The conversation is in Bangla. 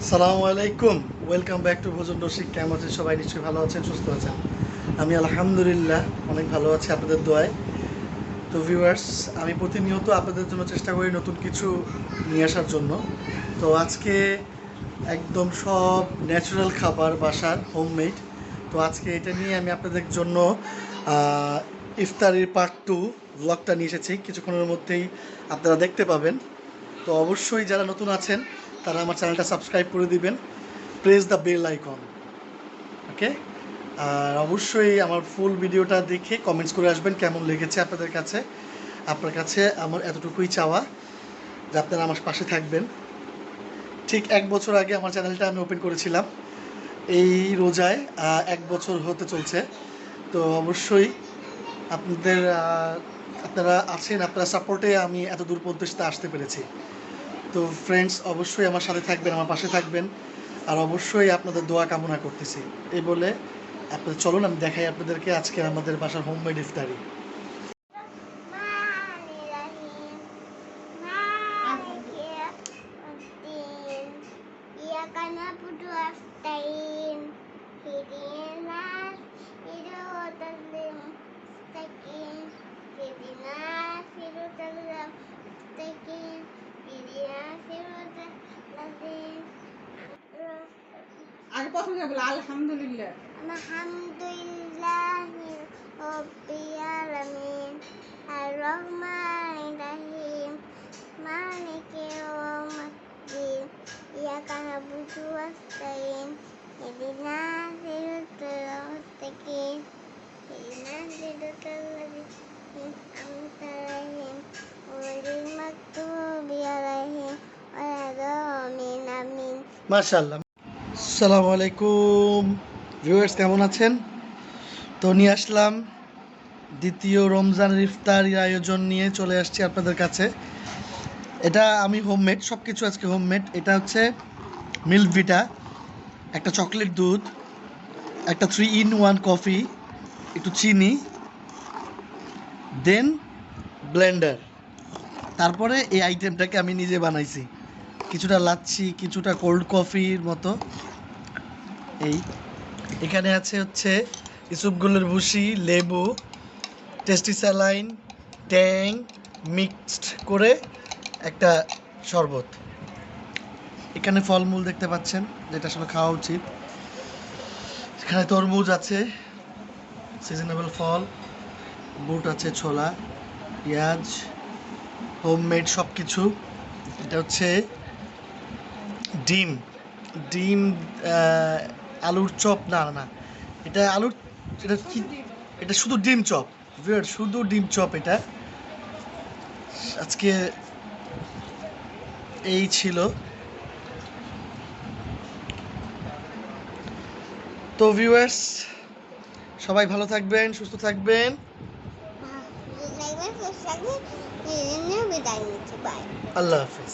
আসসালামু আলাইকুম, ওয়েলকাম ব্যাক টু ভোজন রসিক। কেমন আছেন সবাই? নিশ্চয়ই ভালো আছেন, সুস্থ আছেন। আমি আলহামদুলিল্লাহ অনেক ভালো আছি আপনাদের দোয়ায়। তো ভিউয়ার্স, আমি প্রতিনিয়ত আপনাদের জন্য চেষ্টা করি নতুন কিছু নিয়ে আসার জন্য। তো আজকে একদম সব ন্যাচারাল খাবার, বাসার হোমমেড। তো আজকে এটা নিয়ে আমি আপনাদের জন্য ইফতারির পার্ট 2 ব্লগটা নিয়ে এসেছি। কিছুক্ষণের মধ্যেই আপনারা দেখতে পাবেন। তো অবশ্যই যারা নতুন আছেন তারা আমার চ্যানেলটা সাবস্ক্রাইব করে দিবেন, প্রেস দ্য বেল আইকন, ওকে। আর অবশ্যই আমার ফুল ভিডিওটা দেখে কমেন্টস করে আসবেন কেমন লেগেছে আপনাদের কাছে। আপনার কাছে আমার এতটুকুই চাওয়া যে আপনারা আমার পাশে থাকবেন। ঠিক 1 বছর আগে আমার চ্যানেলটা আমি ওপেন করেছিলাম, এই রোজায় 1 বছর হতে চলছে। তো অবশ্যই আপনাদের আপনারা আছেন, আপনারা সাপোর্টে আমি এত দূর পর্যন্ত আসতে পেরেছি। তো ফ্রেন্ডস, অবশ্যই আমার সাথে থাকবেন, আমার পাশে থাকবেন, আর অবশ্যই আপনাদের দোয়া কামনা করতেছি। এই বলে আপনাদের চলুন আমি দেখাই আপনাদেরকে আজকে আমাদের বাসার হোমমেড ইফতারি। আগে প্রথমে বলো আলহামদুলিল্লাহ। আলহামদুলিল্লাহি রাব্বিল আলামিন আর রহমানির রহিম মালিকি ইয়াউমিদ্দিন ইয়াকা না'বুদু ওয়া নাস্তাইন ইহদিনাস সিরাতাল মুস্তাকিম ইহদিনাস সিরাতাল লাযিনা আন'আমতা আলাইহিম গায়রিল মাগদুবি আলাইহিম ওয়ালাদ-দাল্লিন আমিন। মাশাআল্লাহ। আসসালামু আলাইকুম ভিউয়ার্স, কেমন আছেন? তো নিয়ে আসলাম দ্বিতীয় রমজানের ইফতারির আয়োজন নিয়ে চলে আসছি আপনাদের কাছে। এটা আমি হোমমেড, সব কিছু আজকে হোমমেড। এটা হচ্ছে মিল্ক ভিটা, একটা চকলেট দুধ, একটা 3-in-1 কফি, একটু চিনি, দেন ব্লেন্ডার। তারপরে এই আইটেমটাকে আমি নিজে বানাইছি, কিছুটা লাচ্ছি, কিছুটা কোল্ড কফির মতো। এই এখানে আছে হচ্ছে ইসুপগুলোর ভুসি, লেবু, টেস্টি স্যালাইন, ট্যাং মিক্সড করে একটা শরবত। এখানে ফলমূল দেখতে পাচ্ছেন, যেটা আসলে খাওয়া উচিত। এখানে তরমুজ আছে, সিজনেবল ফল, বুট আছে, ছোলা, পেঁয়াজ, হোমমেড সব কিছু। এটা হচ্ছে ডিম, ডিম আলুর চপ, না না, এটা আলুর, এটা কি, এটা শুধু ডিম চপ, শুধু ডিম চপ। এটা আজকে এই ছিল। তো ভিউয়ার্স, সবাই ভালো থাকবেন, সুস্থ থাকবেন। আল্লাহ হাফেজ।